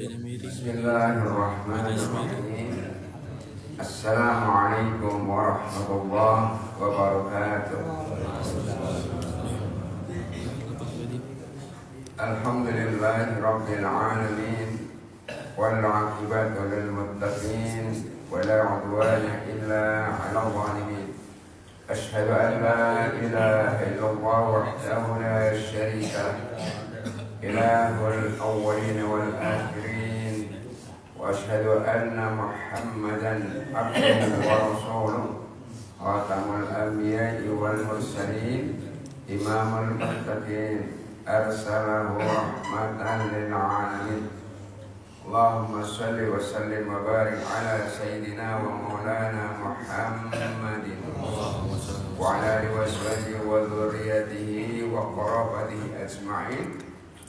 Bismillahirrahmanirrahim. Assalamualaikum warahmatullahi wabarakatuh. Alhamdulillahi rabbil alamin, wal 'aqibatu lil muttaqin, wa la 'udwana illa 'alal zalimin. Asyhadu an la ilaha illallah wahdahu la syarika lah, ilahul awwalin wal akhirin, wa asyhadu anna Muhammadan abduhu wa rasuluh, khatamul anbiya'i wal mursalin, imamul muttaqin, arsalahu rahmatan lil alamin. Allahumma salli wa sallim wa barik ala sayyidina wa maulana Muhammadin wa ala alihi wa sahbihi wa dhurriyyatihi wa qarabatihi ajma'in.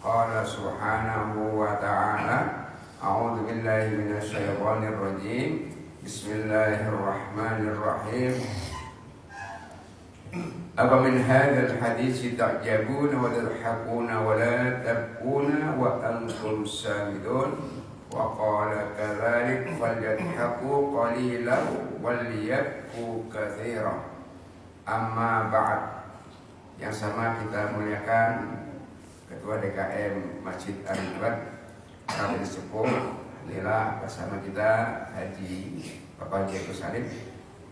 Qala subhanahu wa ta'ala, a'udzu billahi minasy syaithanir rajim. Bismillahirrahmanirrahim. Apa min hadzal hadits ta'jabuna wa tadhakuna wa la tabkuna wa antum samidun. Wa qala kadzalik falyadhaku qalilan wal yabku katsiran. Amma ba'd. Yang sama kita muliakan Ketua DKM Masjid Ar-Ridwan Kami Sepuh, alhamdulillah bersama kita Haji Bapak Haji Salim,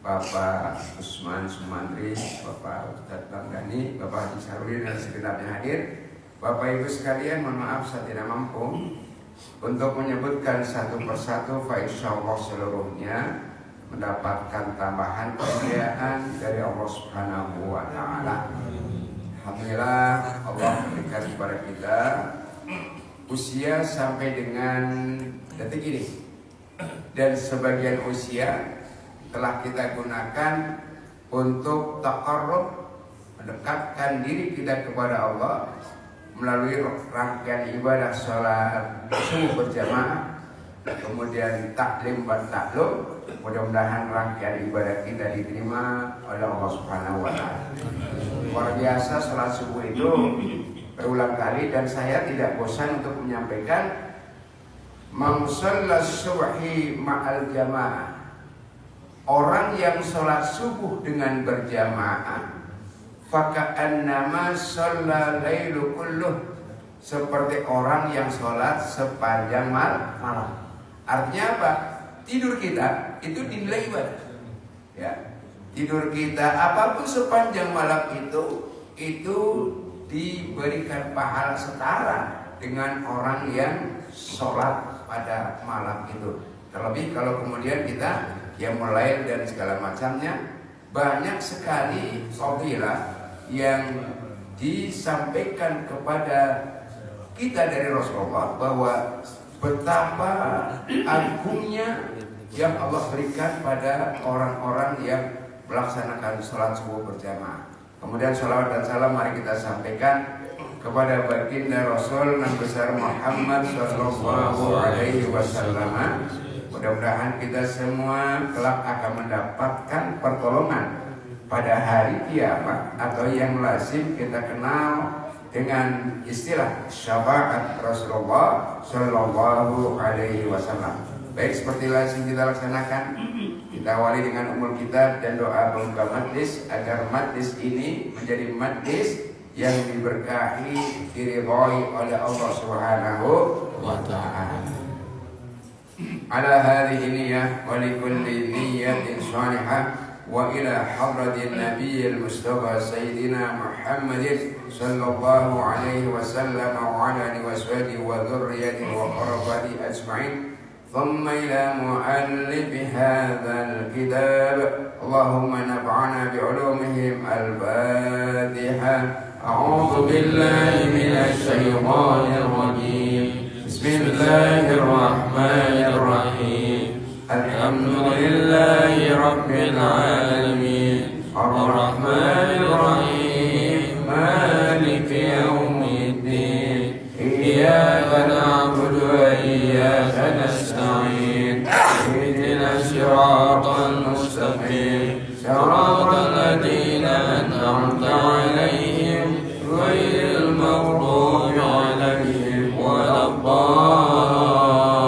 Bapak Usman Sumantri, Bapak Ustadz Bangdani, Bapak Haji Sarudin dan segenap yang hadir. Bapak Ibu sekalian, mohon maaf saya tidak mampu untuk menyebutkan satu persatu, fa insyaallah seluruhnya mendapatkan tambahan kemuliaan dari Allah Subhanahu wa taala. Alhamdulillah Allah berikan kepada kita usia sampai dengan detik ini, dan sebagian usia telah kita gunakan untuk taqarrub, mendekatkan diri kita kepada Allah melalui rangkaian ibadah sholat subuh berjamaah, kemudian taklim dan taklum. Mudah-mudahan rangkaian ibadah kita diterima oleh Allah Subhanahu wa taala. Luar biasa sholat subuh itu berulang kali, dan saya tidak bosan untuk menyampaikan man shalla subhi ma'al jamaah. Orang yang sholat subuh dengan berjamaah, faka'annama shalla lailu kulluh, seperti orang yang sholat sepanjang malam. Artinya apa? Tidur kita itu dinilai ibadah. Ya, tidur kita apapun sepanjang malam itu diberikan pahala setara dengan orang yang sholat pada malam itu. Terlebih kalau kemudian kita yang mulai dan segala macamnya, banyak sekali fadilah yang disampaikan kepada kita dari Rasulullah bahwa betapa agungnya yang Allah berikan pada orang-orang yang melaksanakan sholat subuh berjamaah. Kemudian sholawat dan salam mari kita sampaikan kepada baginda Rasul Nabi besar Muhammad Sallallahu Alaihi Wasallam. Mudah-mudahan kita semua kelak akan mendapatkan pertolongan pada hari kiamat, atau yang lazim kita kenal dengan istilah syafaat Rasulullah Sallallahu Alaihi Wasallam. Baik, seperti lazim kita laksanakan, kita awali dengan umul kitab dan doa pembuka majlis agar majlis ini menjadi majlis yang diberkahi, diridhai oleh Allah Subhanahu wa taala. Ala hadhihi niyyah wa likulli niyyatin shalihah wa ila hadratin nabiyil mustafa sayyidina Muhammadin sallallahu alaihi wasallam wa ala alihi washabihi wa dhurriyyatihi wa qarabatihi ajma'in. ثم إلى مؤلف هذا الكتاب اللهم نفعنا بعلومهم. الفاتحة. أعوذ بالله من الشيطان الرجيم. بسم الله الرحمن الرحيم. الحمد لله رب العالمين الرحمن الرحيم مالك يوم الدين إياك نعبد وإياك نستعين اهدنا الصراط المستقيم صراط الذين أنعمت عليهم غير المغضوب عليهم ولا الضالين.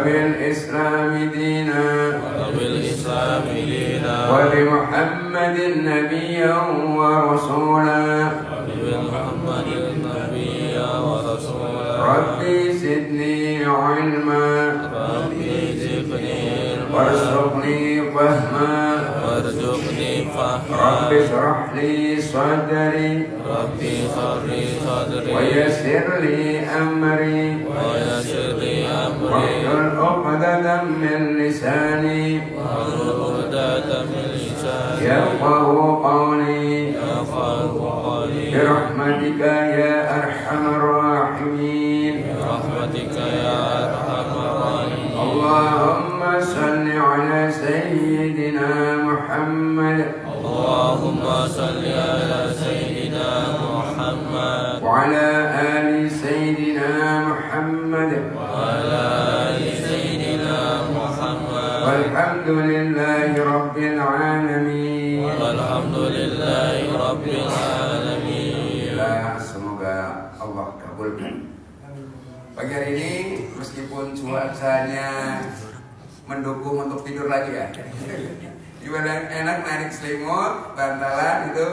وبالإسلام دينا وبمحمد نبيا ورسولا ربي زدني علما وارزقني فهما رب اشرح لي صدري ويسر لي أمري واحلل عقدة من لساني يفقه قولي برحمتك يا أرحم الراحمين اللهم صل على سيدنا محمد وعلى آل سيدنا محمد والحمد لله رب العالمين. Semoga Allah kabulkan. Pagi hari ini meskipun cuacanya mendukung untuk tidur lagi ya, gimana enak narik selimut, bantalan itu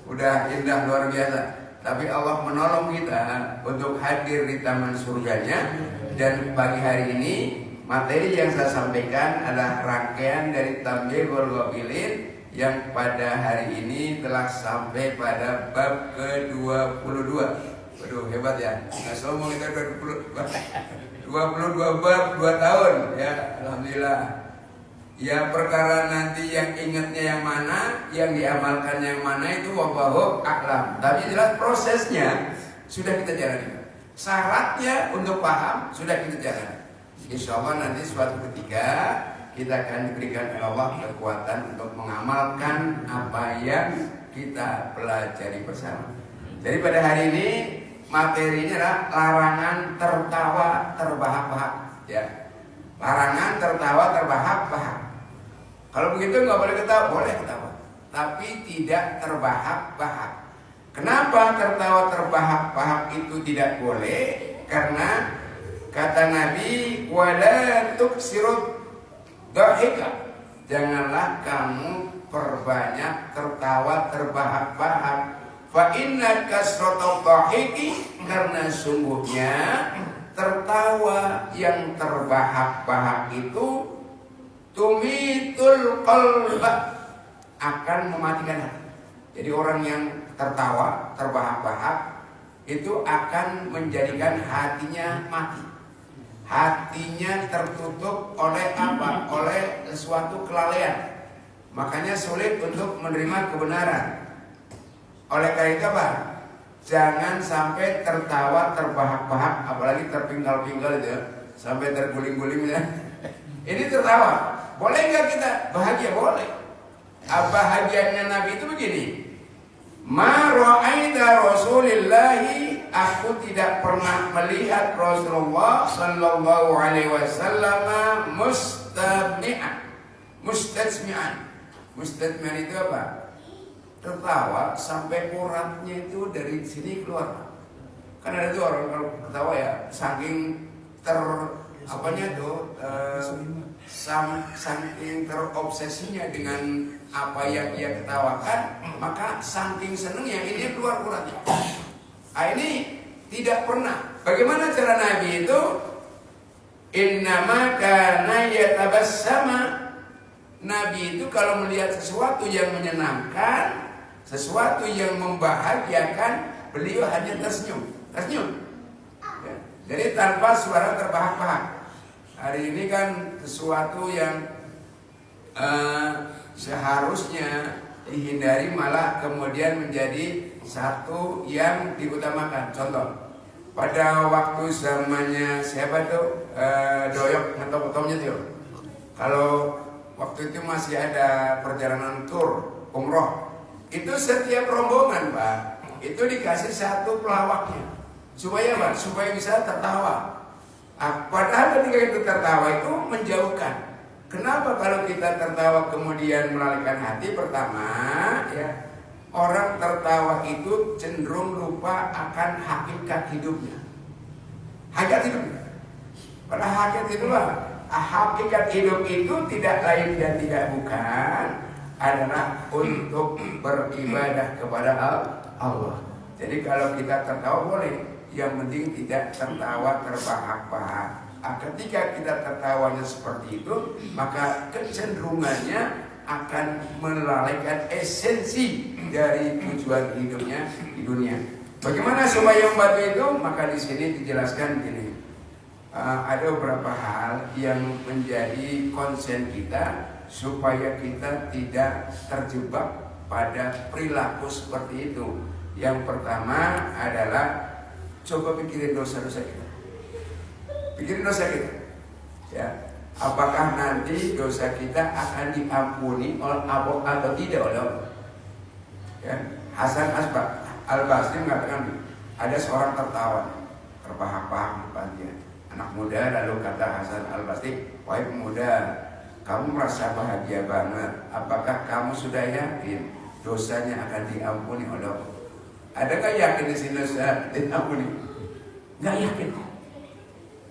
udah indah luar biasa. Tapi Allah menolong kita untuk hadir di taman surganya. Dan pagi hari ini materi yang saya sampaikan adalah rangkaian dari Tamyi'ul Ghafilin yang pada hari ini telah sampai pada bab ke-22. Waduh, hebat ya. Nggak sombong kita 22 bab 2 tahun ya. Alhamdulillah. Ya perkara nanti yang ingatnya yang mana, yang diamalkan yang mana itu wallahu a'lam. Tapi jelas prosesnya sudah kita jalani. Syaratnya untuk paham sudah kita jalani. Insya Allah nanti suatu ketika kita akan diberikan oleh Allah kekuatan untuk mengamalkan apa yang kita pelajari bersama. Jadi pada hari ini materinya adalah larangan tertawa terbahak-bahak. Ya, larangan tertawa terbahak-bahak. Kalau begitu nggak boleh ketawa, boleh ketawa, tapi tidak terbahak-bahak. Kenapa tertawa terbahak-bahak itu tidak boleh? Karena kata Nabi, wala tuksirud dhahika, janganlah kamu perbanyak tertawa terbahak-bahak. Fa inna kasratul dhahiki, karena sungguhnya tertawa yang terbahak-bahak itu tumitul qalba, akan mematikan hati. Jadi orang yang tertawa terbahak-bahak itu akan menjadikan hatinya mati. Hatinya tertutup oleh apa? Oleh sesuatu kelalaian. Makanya sulit untuk menerima kebenaran. Oleh karena itu apa? Jangan sampai tertawa terbahak-bahak, apalagi terpinggal-pinggal itu, sampai terguling-guling ya. Ini tertawa. Boleh nggak kita bahagia? Boleh. Bahagianya Nabi itu begini. Ma ra'aita Rasulillahi, aku tidak pernah melihat Rasulullah sallallahu alaihi wasallam mustajmi'an. Mustajmi'an itu apa? Tertawa sampai uratnya itu dari sini keluar. Kan ada tuh orang kalau ketawa ya saking saking terobsesinya dengan apa yang ia ketawakan, maka saking senengnya ini keluar uratnya. Ini tidak pernah. Bagaimana cara Nabi itu? Innama kana yatabassama. Nabi itu kalau melihat sesuatu yang menyenangkan, sesuatu yang membahagiakan, beliau hanya tersenyum. Ya. Jadi tanpa suara terbahak-bahak. Hari ini kan sesuatu yang seharusnya dihindari malah kemudian menjadi satu yang diutamakan. Contoh, pada waktu zamannya siapa tuh Doyok ngetop-ngetopnya tuh. Kalau waktu itu masih ada perjalanan tur umroh, itu setiap rombongan Pak itu dikasih satu pelawaknya supaya apa? Supaya bisa tertawa. Padahal ketika itu tertawa itu menjauhkan. Kenapa kalau kita tertawa kemudian melalikan hati? Pertama, ya, orang tertawa itu cenderung lupa akan hakikat hidupnya. Hakikat hidupnya. Pada hakikat itulah, hakikat hidup itu tidak lain dan tidak bukan adalah untuk beribadah kepada Allah. Jadi kalau kita tertawa boleh, yang penting tidak tertawa terbahak-bahak. Ketika kita tertawanya seperti itu, maka kecenderungannya akan melalaikan esensi dari tujuan hidupnya di dunia. Bagaimana supaya membantu itu? Maka di sini dijelaskan gini. Ada beberapa hal yang menjadi konsen kita supaya kita tidak terjebak pada perilaku seperti itu. Yang pertama adalah coba pikirin dosa-dosa kita. Pikirin dosa kita. Ya. Apakah nanti dosa kita akan diampuni oleh Allah atau tidak oleh Allah? Ya. Hasan Al-Basri mengatakan ada seorang tertawa terbahak-bahak depan dia. Anak muda lalu kata Hasan Al-Basri, wahai pemuda, kamu merasa bahagia banget. Apakah kamu sudah yakin dosanya akan diampuni oleh Allah? Adakah yakin di sini dosa diampuni? Nggak yakin.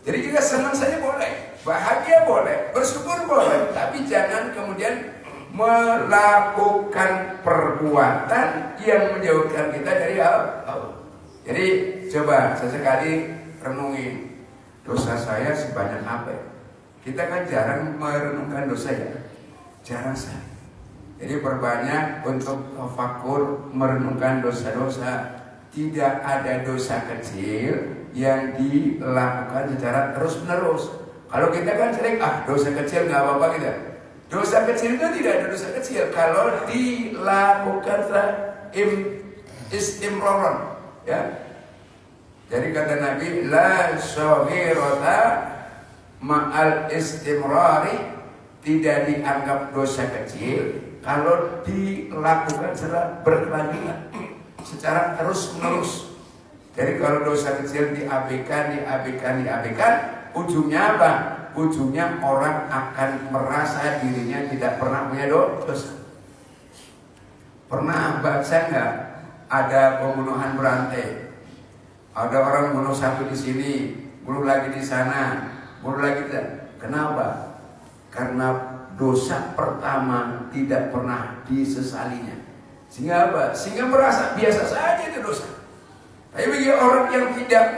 Jadi kita senang saja boleh, bahagia boleh, bersyukur boleh, tapi jangan kemudian melakukan perbuatan yang menjauhkan kita dari Allah. Jadi coba sesekali renungin, dosa saya sebanyak apa ya? Kita kan jarang merenungkan dosa ya, jarang sekali. Jadi perbanyak untuk tafakur merenungkan dosa-dosa. Tidak ada dosa kecil yang dilakukan secara terus-menerus. Kalau kita kan sering, dosa kecil nggak apa-apa gitu. Dosa kecil itu tidak ada dosa kecil kalau dilakukan istimroron, ya. Jadi kata Nabi, la shaghirata ma'al istimrari, tidak dianggap dosa kecil kalau dilakukan secara berkelanjutan, secara terus-menerus. Jadi kalau dosa kecil diabaikan, ujungnya apa? Ujungnya orang akan merasa dirinya tidak pernah punya dosa. Pernah baca nggak? Ada pembunuhan berantai. Ada orang bunuh satu di sini, bunuh lagi di sana, bunuh lagi. Kenapa? Karena dosa pertama tidak pernah disesalinya. Sehingga apa? Sehingga merasa biasa saja itu dosa. Tapi bagi orang yang tidak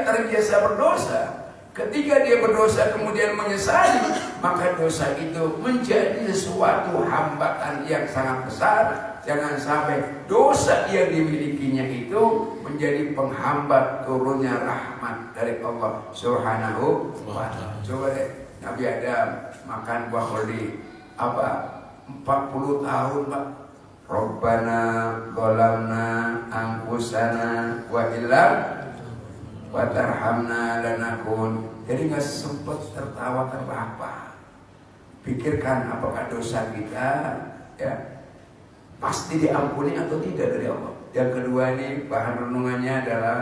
terbiasa berdosa, ketika dia berdosa kemudian menyesali, maka dosa itu menjadi suatu hambatan yang sangat besar. Jangan sampai dosa yang dimilikinya itu menjadi penghambat turunnya rahmat dari Allah Subhanahu wa ta'ala. Coba deh, Nabi Adam makan buah holdi 40 tahun, Pak. Rabbana zalamna anfusana wa illam wa tarhamna lanakun. Jadi nggak sempat tertawa terbahak-bahak. Pikirkan apakah dosa kita ya pasti diampuni atau tidak dari Allah. Yang kedua ini bahan renungannya adalah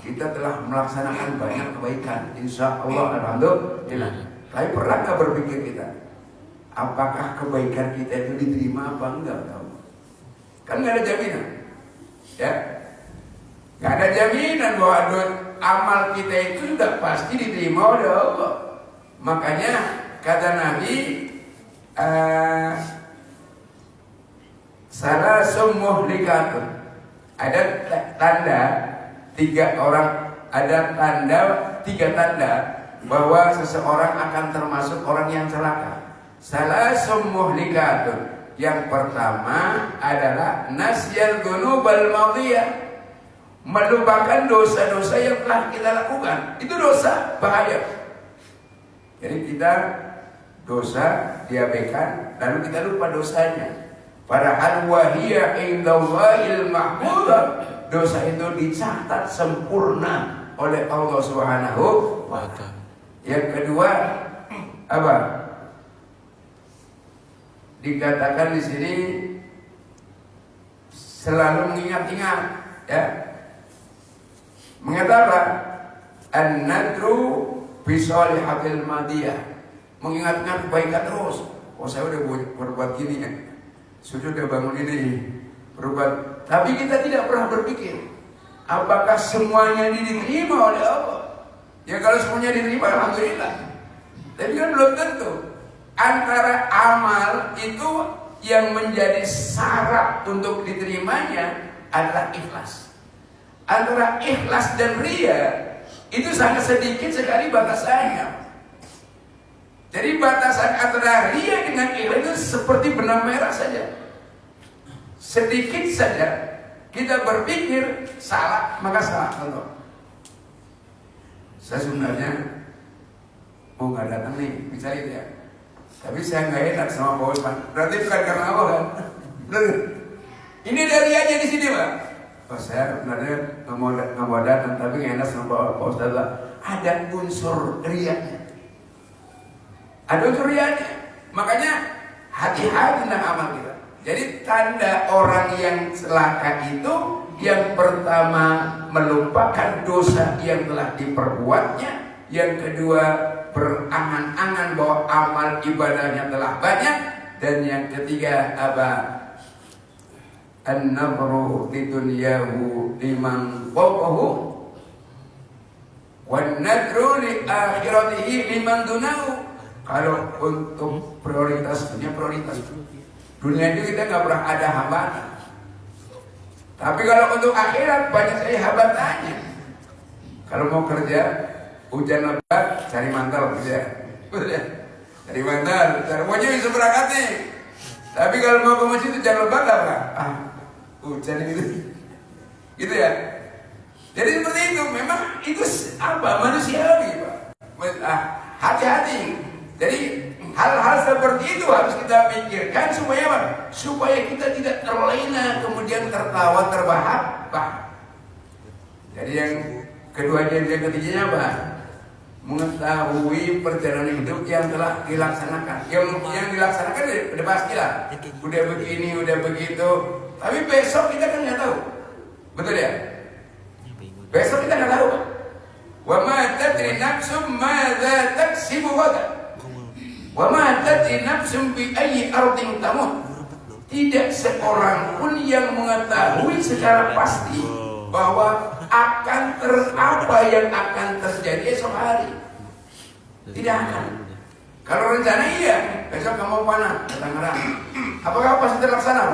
kita telah melaksanakan banyak kebaikan, insya Allah, alhamdulillah. Tapi pernah nggak berpikir kita, apakah kebaikan kita itu diterima apa enggak? Kan nggak ada jaminan, ya, nggak ada jaminan bahwa amal kita itu sudah pasti diterima oleh Allah. Makanya kata Nabi, salah muhlikatun, ada tanda tiga tanda bahwa seseorang akan termasuk orang yang celaka. Salah muhlikatun, yang pertama adalah nasyal dzunubal madhiyah, melupakan dosa-dosa yang telah kita lakukan. Itu dosa bahaya. Jadi kita dosa diabaikan, lalu kita lupa dosanya. Padahal wahiyya indallahil mahfudzah, dosa itu dicatat sempurna oleh Allah Subhanahu wa ta'ala. Yang kedua apa? Dikatakan di sini selalu mengingat-ingat, ya. Mengatakan an-nadru bi shalihatil madiyah, mengingatkan kebaikan terus. Oh, saya udah berbuat gini ya, sudah bangun ini, berbuat. Tapi kita tidak pernah berpikir Apakah semuanya diterima oleh Allah? Ya kalau semuanya diterima, alhamdulillah. Tapi kan belum tentu. Antara amal itu yang menjadi syarat untuk diterimanya adalah ikhlas. Antara ikhlas dan ria itu sangat sedikit sekali batasannya. Jadi batasan antara ria dengan ikhlas itu seperti benang merah saja. Sedikit saja kita berpikir salah, maka salah. Contoh, saya sebenarnya mau nggak datang nih, misalnya ya. Tapi saya nggak enak sama Pak Usman. Berarti bukan karena Allah kan? Ini dari aja di sini Pak. Oh saya sebenarnya nggak mau datang, tapi nggak enak sama Pak Ustadz lah. Ada unsur riaknya. Ada unsur riaknya. Makanya hati-hati tentang amal kita. Jadi tanda orang yang celaka itu yang pertama melupakan dosa yang telah diperbuatnya. Yang kedua berangan-angan bahwa amal ibadahnya telah banyak. Dan yang ketiga apa? An-nafru di dunyahu liman fawqahu wan-nadru li akhiratihi liman dunahu. Kalau untuk prioritas dunia, prioritas dunia itu kita nggak pernah ada hambatan. Tapi kalau untuk akhirat banyak sekali hambatannya. Kalau mau kerja hujan lebat, cari mantel kerja. Cari mantel, cari pokoknya bisa berangkat nih. Tapi kalau mau ke masjid itu hujan lebat apa? Hujan gitu. Gitu ya. Jadi seperti itu, memang itu apa manusiawi, Pak. Hati-hati. Jadi hal-hal seperti itu harus kita pikirkan supaya apa? Supaya kita tidak terlena kemudian tertawa terbahak-bahak. Jadi yang kedua dan yang ketiganya apa? Mengetahui perjalanan hidup yang telah dilaksanakan. Yang dilaksanakan udah pastilah. Udah begini, udah begitu. Tapi besok kita kan nggak tahu. Betul ya? Besok kita nggak tahu. Wa ma tadri nafsum madza taksibu ghadan. Wa ma tadri nafsum bi ayyi ardin tamut. Tidak seorang pun yang mengetahui secara pasti bahwa akan apa yang akan terjadi esok hari. Tidak akan. Kalau rencana iya, besok kamu mana? Ke Tangerang. Apakah pasti terlaksana?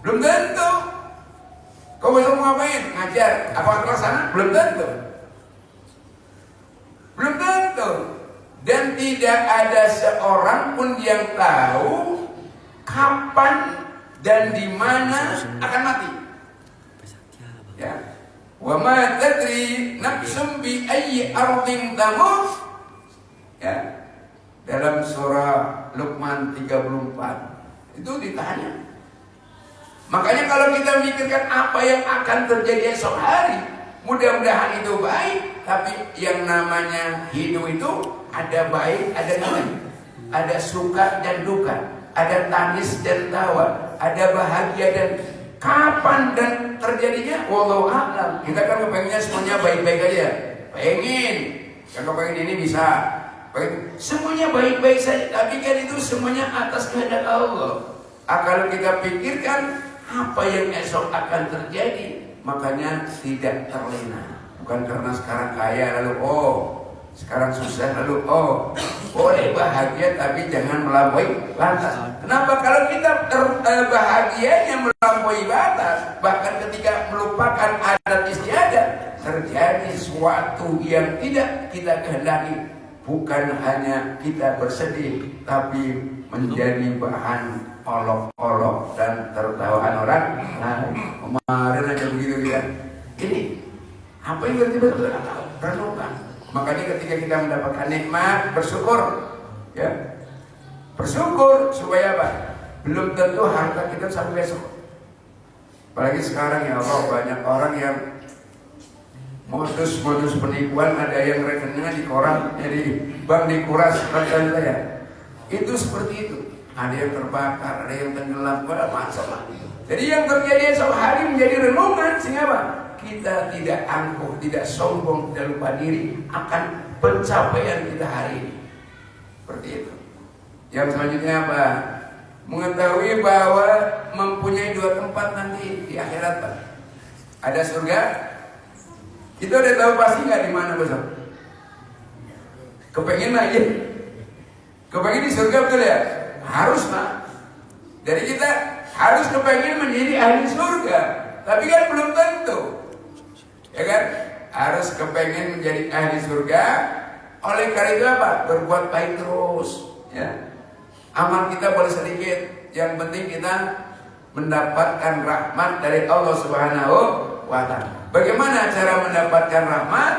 Belum tentu. Kau besok mau ngapain? Ngajar. Apakah terlaksana? Belum tentu. Belum tentu. Dan tidak ada seorang pun yang tahu kapan dan di mana akan mati. Ya. Wa ma tadri nafsum bi ayyi ardin tamut. Ya. Dalam surah Luqman 34 itu ditanya. Makanya kalau kita mikirkan apa yang akan terjadi esok hari, mudah-mudahan itu baik. Tapi yang namanya hidup itu ada baik, ada enggak, ada suka dan duka, ada tangis dan tawa, ada bahagia dan kapan dan terjadinya wallahu a'lam. Kita kan kepengennya semuanya baik-baik aja. Pengen. Kalau pengen ini bisa. Semuanya baik-baik saja, tapi kan itu semuanya atas kehendak Allah. Kalau kita pikirkan apa yang esok akan terjadi, makanya tidak terlena. Bukan karena sekarang kaya lalu sekarang susah lalu boleh bahagia tapi jangan melampaui batas. Kenapa? Kalau kita bahagianya melampaui batas, bahkan ketika melupakan adat istiadat, terjadi sesuatu yang tidak kita kehendaki. Bukan hanya kita bersedih, tapi menjadi bahan olok-olok dan tertawaan orang. Nah, kemarin aja begitu ya. Ini apa yang betul-betul renungkan. Makanya ketika kita mendapatkan nikmat, bersyukur, ya, bersyukur supaya apa? Belum tentu harta kita sampai besok. Apalagi sekarang ya Allah, banyak orang yang modus penipuan, ada yang rekeningnya di koran, jadi bank dikuras rekening saya. Itu seperti itu. Ada yang terbakar, ada yang tenggelam, macam-macam. Jadi yang terjadi esok hari menjadi renungan sehingga apa? Kita tidak angkuh, tidak sombong, tidak lupa diri akan pencapaian kita hari ini. Seperti itu. Yang selanjutnya apa? Mengetahui bahwa mempunyai dua tempat nanti di akhirat, Pak. Ada surga? Kita udah tahu pasti nggak di mana besok? Kepengen aja. Kepengen di surga betul ya? Harus Pak. Jadi kita harus kepengen menjadi ahli surga. Tapi kan belum tentu. Ya kan? Harus kepengen menjadi ahli surga. Oleh karena itu apa? Berbuat baik terus. Ya. Amal kita boleh sedikit. Yang penting kita mendapatkan rahmat dari Allah Subhanahu wa Ta'ala. Bagaimana cara mendapatkan rahmat?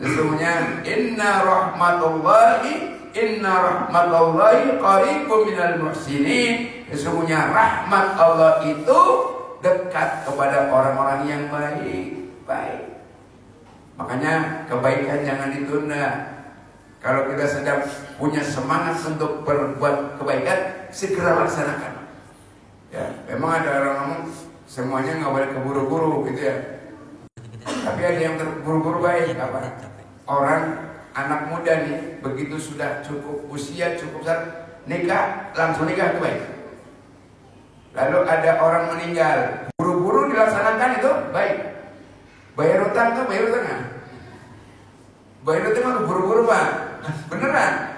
Sesungguhnya inna rahmatullahi qaribun minal muhsinin. Sesungguhnya rahmat Allah itu dekat kepada orang-orang yang baik. Makanya kebaikan jangan ditunda. Kalau kita sedang punya semangat untuk berbuat kebaikan, segera laksanakan. Ya, memang ada orang ngomong semuanya nggak boleh keburu-buru gitu ya. Tapi ada yang terburu-buru baik apa? Orang anak muda nih begitu sudah cukup usia cukup besar nikah langsung nikah itu baik. Lalu ada orang meninggal buru-buru dilaksanakan itu baik. Bayar utang tuh bayar utang nggak? Bayar utang mah buru-buru Pak. Beneran.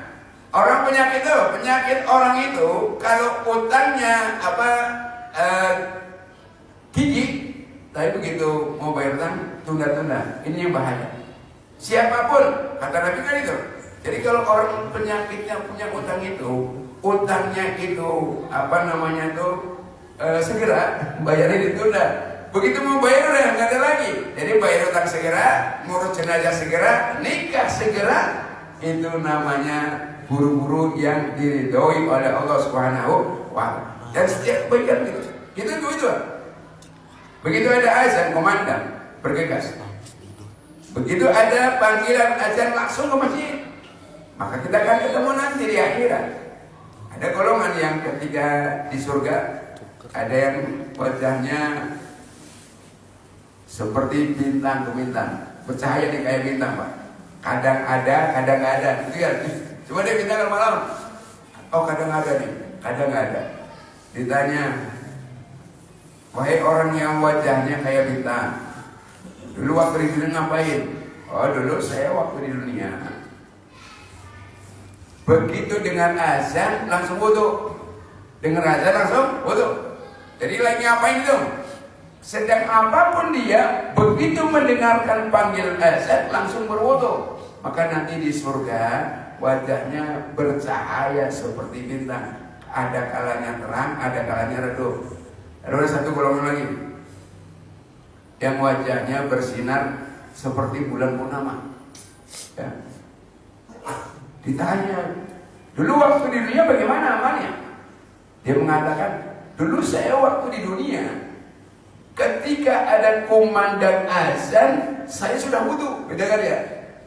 Orang penyakit orang itu kalau utangnya gigi, tapi begitu mau bayar utang tunda-tunda. Ini yang bahaya. Siapapun kata Nabi kan itu. Jadi kalau orang penyakitnya punya utang itu, utangnya itu segera bayarnya ditunda. Begitu mau bayar udah nggak ada lagi. Jadi bayar utang segera, ngurus jenazah segera, nikah segera. Itu namanya buru-buru yang diridhoi oleh Allah Subhanahu wa Ta'ala. Dan setiap kebaikan gitu. Itu. Begitu ada azan komandan bergegas. Begitu ada panggilan azan langsung ke masjid. Maka kita akan ketemu nanti di akhirat. Ada golongan yang ketika di surga ada yang wajahnya seperti bintang ke bintang, bercahaya nih kayak bintang Pak. Kadang ada, kadang nggak ada. Gitu ya. Coba deh bintang malam. Oh kadang ada nih, kadang nggak ada. Ditanya, wahai orang yang wajahnya kayak bintang, dulu waktu di dunia ngapain? Oh dulu saya waktu di dunia. Begitu dengan azan langsung wudu. Dengan azan langsung wudu. Jadi lagi ngapain itu? Sedang apapun dia, begitu mendengarkan panggil azan langsung berwudu. Maka nanti di surga wajahnya bercahaya seperti bintang. Ada kalanya terang, ada kalanya redup. Ada satu golongan lagi yang wajahnya bersinar seperti bulan purnama. Ya. Ditanya, dulu waktu di dunia bagaimana amalnya? Dia mengatakan, dulu saya waktu di dunia ketika ada kumandang azan, saya sudah wudu. Beda kan ya?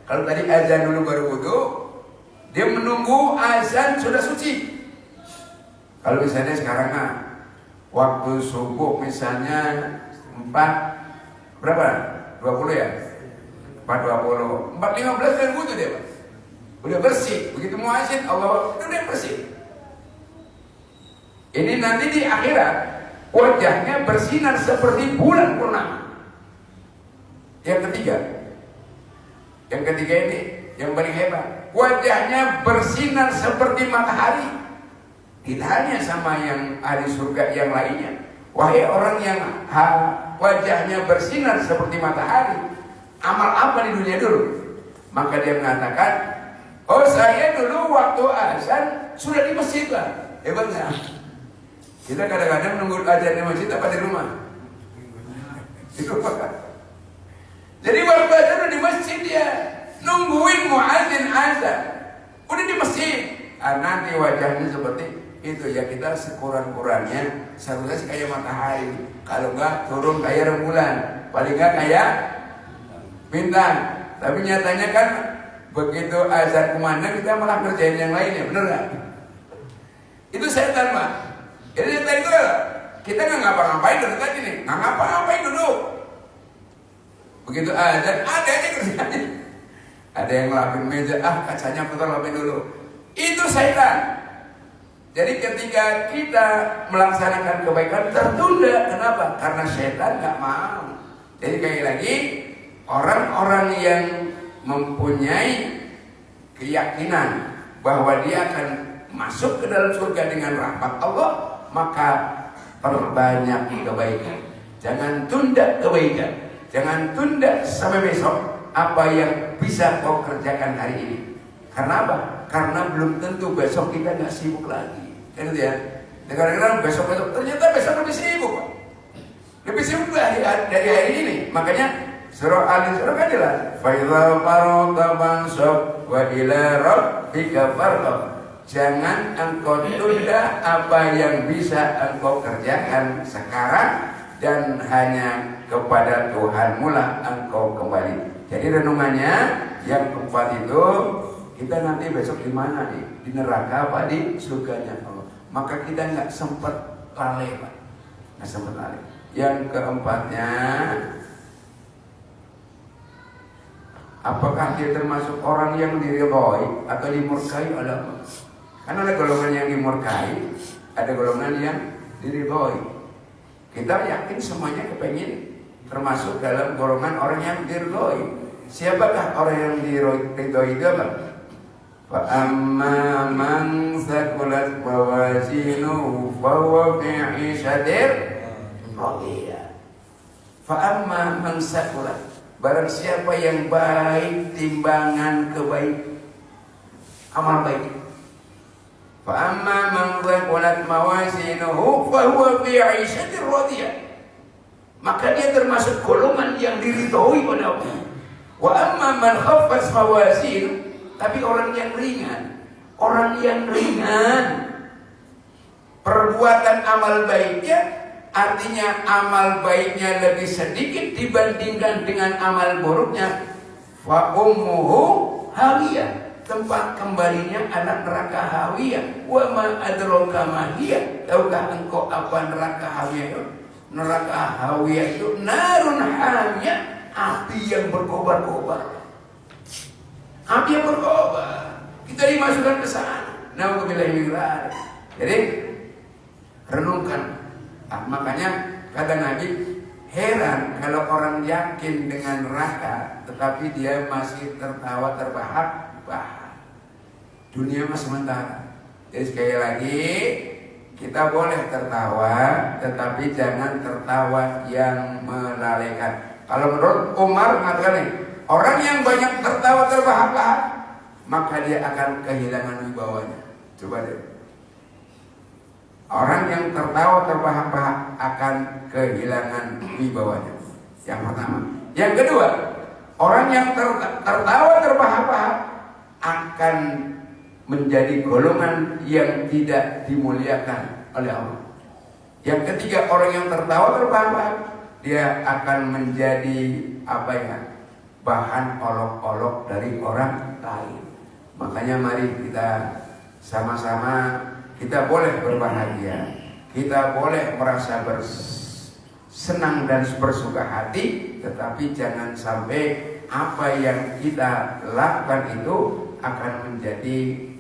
Kalau tadi azan dulu baru wudu, dia menunggu azan sudah suci. Kalau misalnya sekarang waktu subuh misalnya 4 berapa? 20 ya? 4.20. 4.15 kan wudu dia, Pak. Udah bersih. Begitu mau azan, Allah udah bersih. Ini nanti di akhirat wajahnya bersinar seperti bulan purnama. Yang ketiga ini yang paling hebat. Wajahnya bersinar seperti matahari. Ditanya sama yang ahli surga yang lainnya, wahai orang yang wajahnya bersinar seperti matahari, amal apa di dunia dulu? Maka dia mengatakan, oh saya dulu waktu azan sudah di masjid Pak. Hebat nggak? Kita kadang-kadang nunggu azan di masjid apa di rumah? Di rumah. Jadi waktu azan udah di masjid dia, nungguin muadzin azan. Udah di masjid. Nanti wajahnya seperti itu ya, kita sekurang-kurangnya seharusnya sih kayak matahari. Kalau enggak turun kayak rembulan, paling enggak kayak bintang. Tapi nyatanya kan begitu azan kumandang kita malah kerjain yang lainnya, bener nggak? Itu setan Pak. Jadi setan itu kita nggak ngapa-ngapain dari tadi nih, nggak ngapa-ngapain dulu. Begitu azan ada aja kerjanya. Ada yang ngelapin meja, kacanya kotor lapin dulu. Itu setan. Jadi ketika kita melaksanakan kebaikan tertunda, kenapa? Karena setan nggak mau. Jadi sekali lagi, orang-orang yang mempunyai keyakinan bahwa dia akan masuk ke dalam surga dengan rahmat Allah, maka perbanyak kebaikan. Jangan tunda kebaikan. Jangan tunda sampai besok apa yang bisa kau kerjakan hari ini. Karena apa? Karena belum tentu besok kita nggak sibuk lagi. Kan gitu ya? Kadang-kadang besok-besok ternyata besok lebih sibuk, Pak. Lebih sibuk dari hari ini. Makanya surah Al-Isra kan jelas. Fa idza faragta fansab wa ila rabbika farghab. Jangan engkau tunda apa yang bisa engkau kerjakan sekarang, dan hanya kepada Tuhanmu lah engkau kembali. Jadi renungannya yang keempat itu, kita nanti besok di mana nih? Di neraka apa di surganya Allah. Maka kita nggak sempat lalai, Pak. Nggak sempat lalai. Yang keempatnya, apakah dia termasuk orang yang diridhoi atau dimurkai oleh Allah? Karena ada golongan yang dimurkai, ada golongan yang diridhoi. Kita yakin semuanya kepengin termasuk dalam golongan orang yang diridhoi. Siapakah orang yang diridhoi itu apa? Fa amma man thaqulat mawazinuhu fa huwa fi 'ishatin radiyah. Fa amma man thaqulat, barang siapa yang baik timbangan kebaikan amal baik. Fa amma man thaqulat mawazinuhu fa huwa fi 'ishatin radiyah, maka dia termasuk golongan yang diridhoi oleh Allah. Wa amma man khaffat mawazin, tapi orang yang ringan perbuatan amal baiknya, artinya amal baiknya lebih sedikit dibandingkan dengan amal buruknya, fa ummuhu hawiyah, tempat kembalinya anak neraka hawiyah. Wa ma adraka ma hiya, tahukah engkau apa neraka hawiyah itu? Neraka hawiyah itu narun hamiyah, api yang berkobar-kobar. Api yang berkobar. Kita dimasukkan ke sana. Nauzubillah. Jadi renungkan. Makanya kata Nabi, heran kalau orang yakin dengan neraka tetapi dia masih tertawa terbahak-bahak. Dunia mah sementara. Jadi sekali lagi, kita boleh tertawa, tetapi jangan tertawa yang melalaikan. Kalau menurut Umar mengatakan nih, orang yang banyak tertawa terbahak-bahak, maka dia akan kehilangan wibawanya. Coba deh. Orang yang tertawa terbahak-bahak akan kehilangan wibawanya. Yang pertama. Yang kedua, orang yang tertawa terbahak-bahak akan menjadi golongan yang tidak dimuliakan oleh Allah. Yang ketiga, orang yang tertawa terbahak-bahak, dia akan menjadi bahan olok-olok dari orang lain. Makanya mari kita sama-sama, kita boleh berbahagia, kita boleh merasa senang dan bersuka hati, tetapi jangan sampai apa yang kita lakukan itu akan menjadi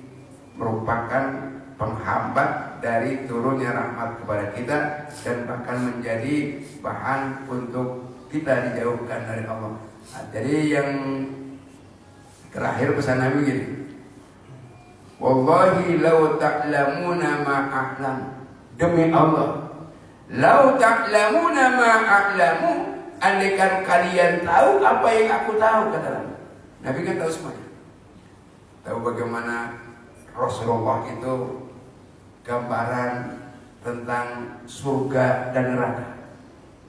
merupakan penghambat dari turunnya rahmat kepada kita, dan bahkan menjadi bahan untuk kita dijauhkan dari Allah. Nah, jadi yang terakhir pesan Nabi begini, wallahi law ta'lamuna ma a'lam, demi Allah, law ta'lamuna ma a'lamu, andaikan kalian tahu apa yang aku tahu, kata Nabi. Nabi kan tahu semuanya, tahu bagaimana Rasulullah itu gambaran tentang surga dan neraka,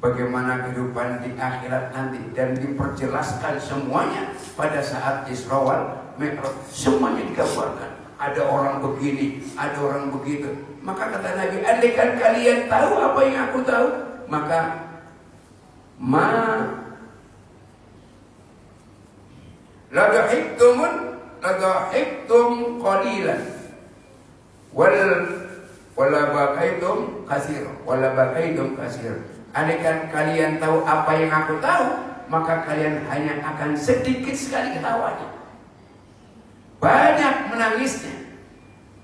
bagaimana kehidupan di akhirat nanti, dan diperjelaskan semuanya pada saat Isra wal Mi'raj. Semuanya digambarkan. Ada orang begini, ada orang begitu. Maka kata Nabi, andaikan kalian tahu apa yang aku tahu, maka ladahiktum qalilan wala bakaitum kasir. Andaikan kalian tahu apa yang aku tahu, maka kalian hanya akan sedikit sekali ketawanya, banyak menangisnya.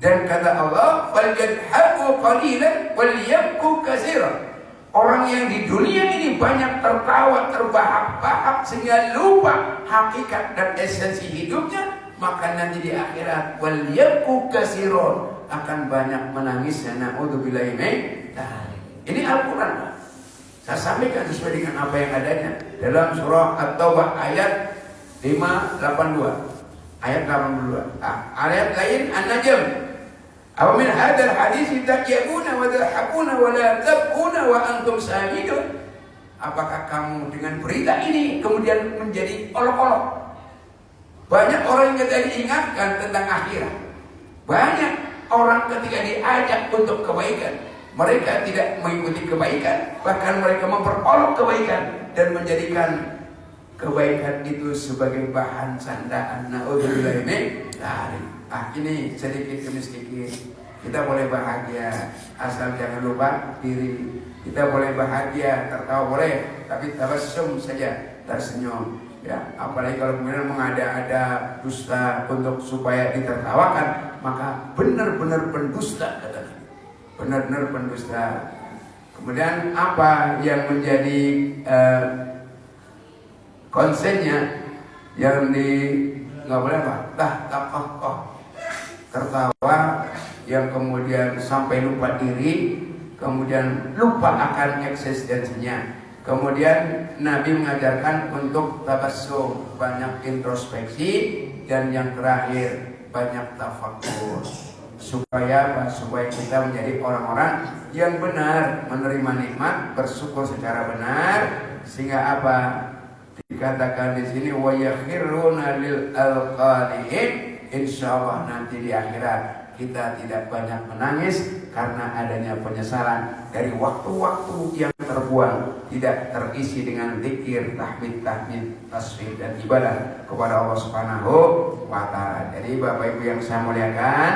Dan kata Allah, falyadhaku qalilan walyabku katsiran. Orang yang di dunia ini banyak tertawa, terbahak-bahak sehingga lupa hakikat dan esensi hidupnya, maka nanti di akhirat wal yabku katsiron, akan banyak menangis. Na'udzubillahi min dzalik. Ini Al-Qur'an, Pak. Saya sampaikan sesuai dengan apa yang adanya dalam surah At-Taubah ayat 582. Ayat 82. Ayat lain An-Najm. Aw min hadzal hadits ta'jabuna wa tadhakuna wa la tabkuna wa antum samidun. Apakah kamu dengan berita ini kemudian menjadi olok-olok? Banyak orang yang tidak diingatkan tentang akhirat. Banyak orang ketika diajak untuk kebaikan, mereka tidak mengikuti kebaikan, bahkan mereka memperolok kebaikan dan menjadikan kebaikan itu sebagai bahan candaan. Na'udzubillahi min dzalik. Ini sedikit demi sedikit kita boleh bahagia, asal jangan lupa diri. Kita boleh bahagia, tertawa boleh, tapi tabassum saja, tersenyum. Ya, apalagi kalau kemudian mengada-ada dusta untuk supaya ditertawakan, maka benar-benar pendusta, katanya. Benar-benar pendusta. Kemudian apa yang menjadi konsennya yang nggak boleh apa? Tertawa yang kemudian sampai lupa diri, kemudian lupa akan eksistensinya. Kemudian Nabi mengajarkan untuk tabassum, banyak introspeksi, dan yang terakhir banyak tafakkur. Supaya apa? Supaya kita menjadi orang-orang yang benar menerima nikmat, bersyukur secara benar, sehingga apa? Dikatakan di sini wa yakhiruna lil alqanihim. Insyaallah nanti di akhirat kita tidak banyak menangis karena adanya penyesalan dari waktu-waktu yang terbuang, tidak terisi dengan zikir, tahmid, tasbih dan ibadah kepada Allah Subhanahu wa taala. Jadi Bapak Ibu yang saya muliakan,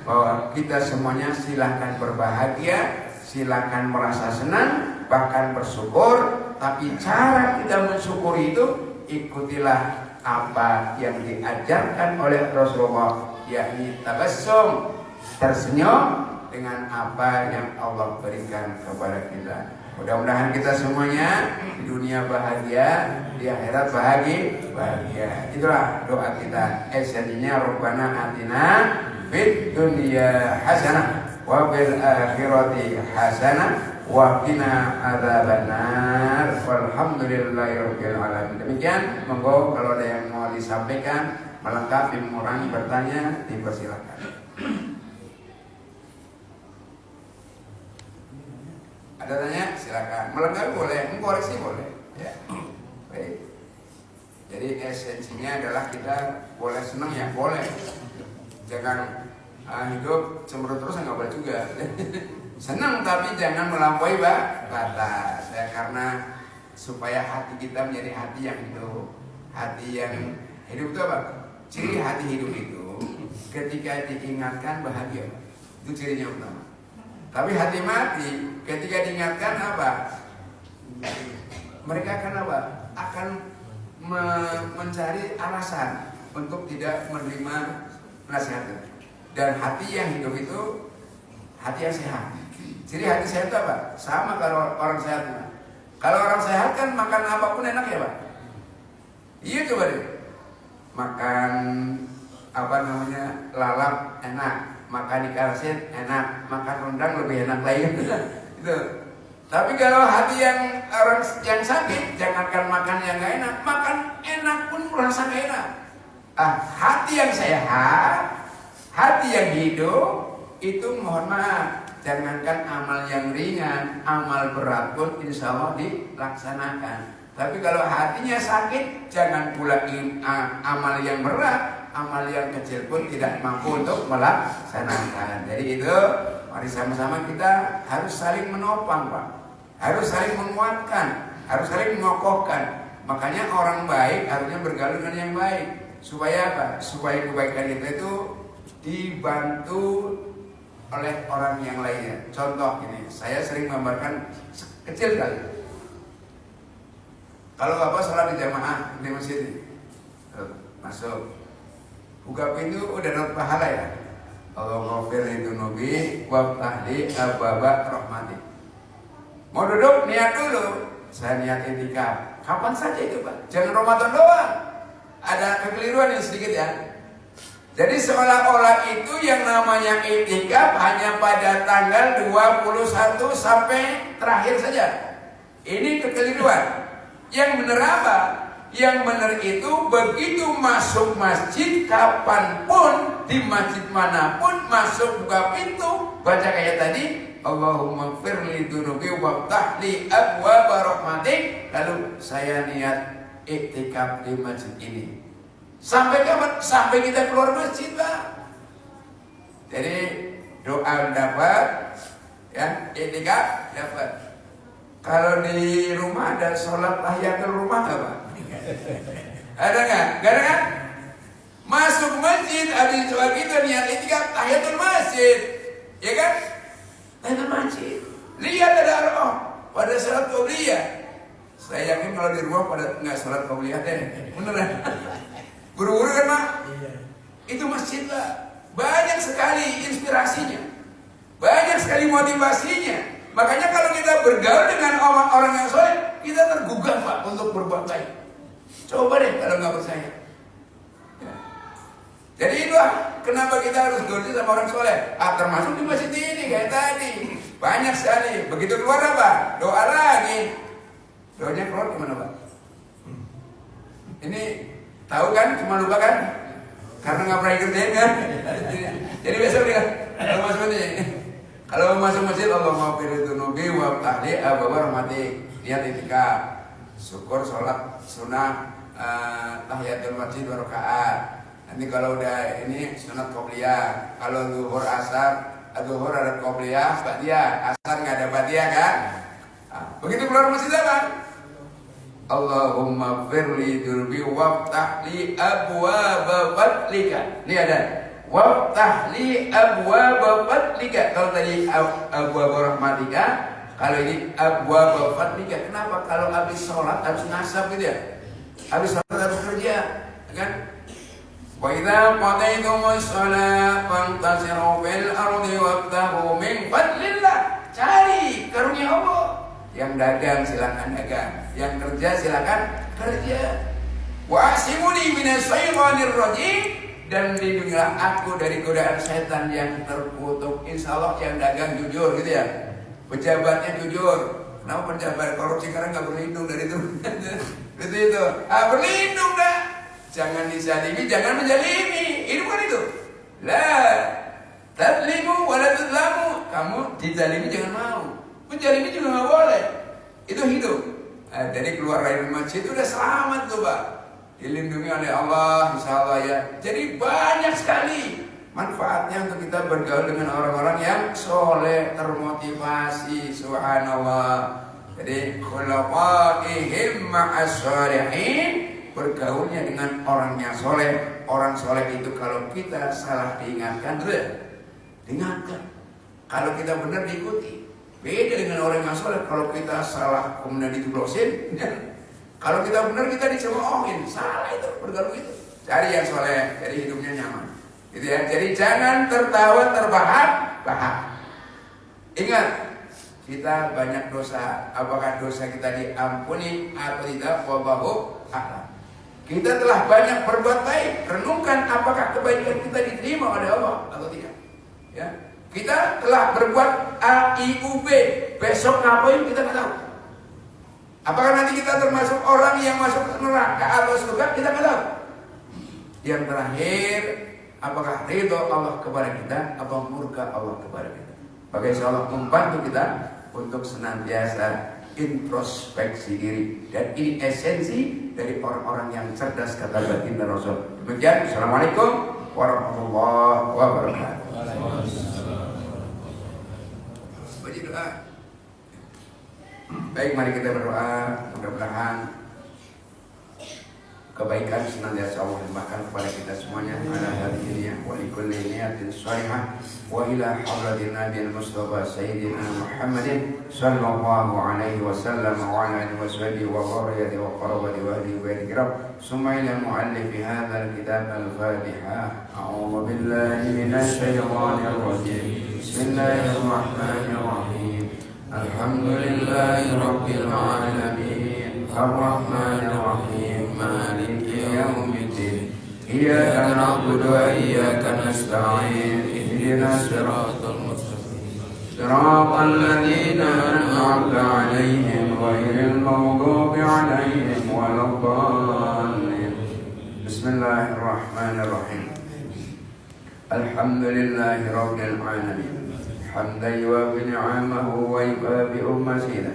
bahwa kita semuanya silakan berbahagia, silakan merasa senang, bahkan bersyukur, tapi cara kita mensyukuri itu ikutilah apa yang diajarkan oleh Rasulullah, yakni tabassum, tersenyum dengan apa yang Allah berikan kepada kita. Mudah-mudahan kita semuanya di dunia bahagia, di akhirat bahagia. Itulah doa kita. Esensinya Rabbana atina fid dunya hasanah wa fil akhirati hasanah wa qina adzabannar. Walhamdulillahirabbil alamin. Demikian, monggo kalau ada yang mau disampaikan, melengkapi, mengurangi, bertanya, dipersilakan. Ada tanya? Silakan. Melengkapi boleh, mengkoreksi boleh. Ya. Baik. Jadi esensinya adalah kita boleh senang ya, boleh. Jangan hidup cemberut terus, nggak boleh juga. Senang tapi jangan melampaui batas. Ya, karena supaya hati kita menjadi hati yang hidup. Hati yang hidup itu apa? Ciri hati hidup itu ketika diingatkan bahagia. Itu cirinya utama. Tapi hati mati ketika diingatkan apa? Mereka akan apa? Akan mencari alasan untuk tidak menerima nasihat. Dan hati yang hidup itu hati yang sehat. Ciri hati sehat itu apa? Sama kalau orang sehat. Kalau orang sehat kan makan apapun enak ya Pak? Iya coba deh. Makan lalap enak, makan ikan asin enak, makan rendang lebih enak lagi. Itu. Tapi kalau hati yang orang yang sakit, jangankan makan yang gak enak, makan enak pun merasa gak enak. Hati yang sehat, hati yang hidup, itu mohon maaf, jangankan amal yang ringan, amal berat pun insya Allah dilaksanakan. Tapi kalau hatinya sakit, jangan pula ingin amal yang berat, amal yang kecil pun tidak mampu untuk melaksanakan. Jadi itu, mari sama-sama kita harus saling menopang Pak, harus saling menguatkan, harus saling mengokohkan. Makanya orang baik harusnya bergaul dengan yang baik. Supaya apa? Supaya kebaikan kita itu dibantu oleh orang yang lainnya. Contoh ini, saya sering menggambarkan kecil kali. Kalau Bapak sholat di jamaah di masjid ini, masuk, buka pintu udah dapat pahala ya. Allah ghafir lidunubi wa tahli ababa rahmati. Mau duduk, niat dulu. Saya niat i'tikaf. Kapan saja itu Pak. Jangan Ramadan doang. Ada kekeliruan yang sedikit ya. Jadi seolah-olah itu yang namanya i'tikaf hanya pada tanggal 21 sampai terakhir saja. Ini kekeliruan. Yang benar apa? Yang benar itu begitu masuk masjid kapanpun, di masjid manapun, masuk buka pintu, baca kayak tadi, Allahumma firli dunubi waftah li abwaaba rahmatik. Lalu saya niat i'tikaf di masjid ini. Sampai kapan? Sampai kita keluar masjid Pak. Jadi doa dapat, ya i'tikaf dapat. Kalau di rumah ada sholat tahiyatul rumah nggak Pak? Ada nggak? Nggak ada kan? Masuk masjid, habis sholat itu niat i'tikaf tahiyatul masjid, ya kan? Tahiyatul masjid. Lihat ada orang pada sholat qabliyah. Saya yakin kalau di rumah pada nggak sholat qabliyah deh, beneran. Buru-buru kan Pak? Itu masjid Pak. Banyak sekali inspirasinya, banyak sekali motivasinya. Makanya kalau kita bergaul dengan orang yang soleh, kita tergugah Pak untuk berbuat baik. Coba deh kalau nggak percaya. Ya. Jadi itulah kenapa kita harus gaul sama orang soleh. Termasuk di masjid ini kayak tadi. Banyak sekali. Begitu keluar apa? Doa lagi. Doanya keluar kemana Pak? Ini tahu kan? Cuma lupa kan? Karena nggak pernah kerjain kan? Jadi besok dia kalau masuk ini. Kalau masuk masjid, Allahumma firli dunubi waftah li abwaaba rahmatik. Niat i'tikaf. Syukur sholat sunnah tahiyatul masjid 2 rakaat. Nanti kalau udah ini sunat qabliyah. Kalau zuhur asar, zuhur ada qabliyah, ba'diyah. Asar nggak ada ba'diyah kan? Begitu keluar masjid apa? Allahumma firli dunubi waftah li abwaaba fadlika. Ini ada waftah li abwaaba fadlika. Kalau tadi abwaaba rahmatika, kalau ini abwaaba fadlika. Kenapa? Kalau habis sholat harus ngasab gitu ya. Habis sholat harus kerja, kan? Wa idza qadaytumus shalah fantasiru fil ardi wabtaghu min fadlillah. Cari karunia Allah. Yang dagang silakan dagang, yang kerja silakan kerja. Wa asimuni minas syaitonir rajim. Dan lindungilah aku dari godaan setan yang terkutuk. Insya Allah yang dagang jujur gitu ya. Pejabatnya jujur. Kenapa pejabat korupsi karena nggak berlindung dari itu? Itu. Berlindung dah. Jangan dizalimi, jangan menjalimi. Itu kan itu. Lah, tadlimu wala tudlamu. Kamu dizalimi jangan mau. Menjalimi juga nggak boleh. Itu hidup. Jadi keluar dari masjid itu udah selamat tuh Pak. Dilindungi oleh Allah, insya Allah ya. Jadi banyak sekali manfaatnya untuk kita bergaul dengan orang-orang yang soleh, termotivasi, subhanallah. Jadi khulaqaihim ma'as-shalihin, bergaulnya dengan orang yang soleh. Orang soleh itu kalau kita salah diingatkan, diingatkan. Kalau kita benar diikuti. Beda dengan orang yang soleh. Kalau kita salah kemudian dijeblosin. Kalau kita benar kita dicemoohin, salah itu bergaul itu. Cari yang soleh, jadi hidupnya nyaman. Gitu ya. Jadi jangan tertawa terbahak-bahak. Ingat, kita banyak dosa. Apakah dosa kita diampuni atau tidak? Wallahu a'lam. Kita telah banyak berbuat baik. Renungkan apakah kebaikan kita diterima oleh Allah atau tidak. Ya. Kita telah berbuat A, I, U, B. Besok ngapain kita nggak tahu. Apakah nanti kita termasuk orang yang masuk neraka atau surga? Kita nggak tahu. Yang terakhir, apakah ridho Allah kepada kita atau murka Allah kepada kita? Maka insya Allah membantu kita untuk senantiasa introspeksi diri. Dan ini esensi dari orang-orang yang cerdas, kata baginda Rasul. Demikian, Assalamualaikum warahmatullahi wabarakatuh. Baik, mari kita berdoa. Mudah-mudahan kebaikan senantiasa Allah limpahkan kepada kita semuanya. Ala hadhihi wa li kulli niyatin shalihah wa ila hadratin nabiyil mustafa sayyidina Muhammadin sallallahu alaihi wasallam wa ala alihi washabihi wa bariyati wa qarabati wa ahli wa kiram. Summa ila muallif hadzal kitab al-Fatihah. A'udzu billahi minasy syaithanir rajim. Bismillahirrahmanirrahim. Alhamdulillahi Rabbil Alamin Ar-Rahmanir Rahim Maliki Yawmiddin Iyyaka na'budu wa iyyaka nasta'in Ihdinas siratal mustaqim Siratal ladzina an'amta 'alaihim ghairil maghdubi 'alaihim waladdallin Bismillahirrahmanirrahim Alhamdulillahi Rabbil Alamin Hamdan yuwafi ni'amahu wa yukafi'u masidah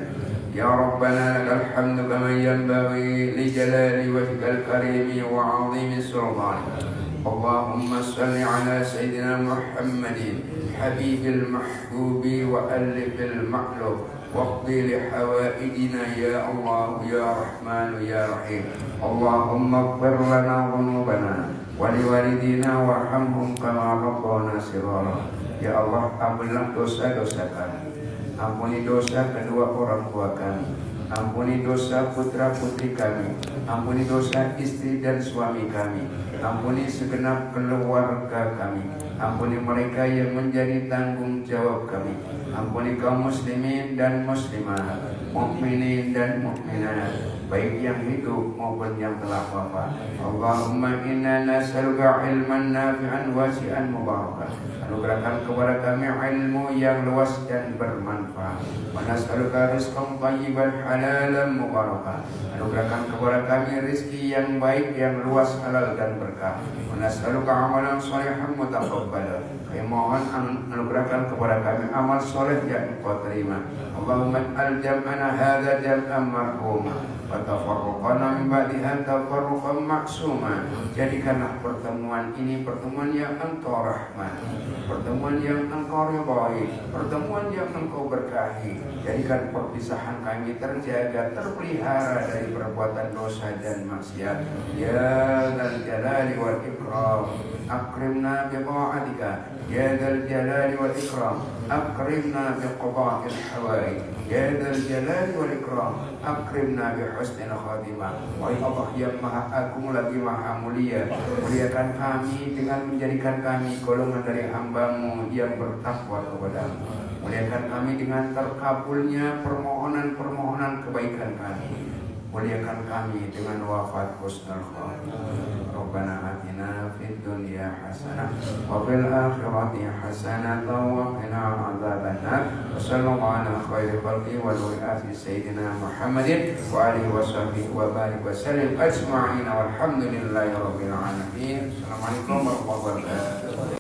Ya Rabbana lakal hamdu kama yanbaghi li jalali wajhikal karimi wa 'azimi sultanik Allahumma salli ala Sayyidina Muhammadin Habibil mahbubi wa alifil ma'lub waqdi li hawaidina ya Allah ya Rahman ya Rahim Allahumma ighfir lana dhunubana wa liwalidina warhamhum kama rabbana shighara Ya Allah, ampunilah dosa-dosa kami. Ampuni dosa kedua orang tua kami. Ampuni dosa putra-putri kami. Ampuni dosa istri dan suami kami. Ampuni segenap keluarga kami. Ampuni mereka yang menjadi tanggung jawab kami. Ampuni kaum muslimin dan muslimat, mukminin dan mukminat, baik yang hidup maupun yang telah wafat. Allahumma inna nas'aluka ilman nafi'an wasi'an mubarakan. Anugerahkan kepada kami ilmu yang luas dan bermanfaat. Wa nas'aluka rizqan thayyiban halalan mubarakan. Anugerahkan kepada kami rezeki yang baik, yang luas, halal dan berkah. Wa nas'aluka amalan shalihan mutaqabbala. Kami mohon anugerahkan kepada kami amal soleh yang Engkau terima. Allahumma al-jam'ana hadza jam'an marhuma wa tafarruqana min ba'diha tafarruqan maksuma. Jadikanlah pertemuan ini pertemuan yang Engkau rahmati, pertemuan yang Engkau ridhai, pertemuan yang Engkau berkahi. Jadikan perpisahan kami terjaga, terpelihara dari perbuatan dosa dan maksiat. Ya dzal jalali wal ikram, akrimna bi ta'atika. Ya dzal jalali wal ikram, akrimna bi qada'il hawaij. Ya dzal jalali wal ikram, akrimna bi husnil khatimah. Wahai Allah yang Maha Agung lagi Maha Mulia, muliakan kami dengan menjadikan kami golongan dari hamba-Mu yang bertakwa kepada-Mu. Muliakan kami dengan terkabulnya permohonan-permohonan kebaikan kami. Muliakan kami dengan wafat husnul khatimah. Rabbana atina fid dunya hasanah wa fil akhirati hasanah wa qina adzabannar. Wa sallallahu ala khairi khalqi wa nuri sayyidina Muhammadin wa alihi wa sahbihi wa barik wa sallim ajma'in walhamdulillahi rabbil alamin. Assalamualaikum warahmatullahi wabarakatuh.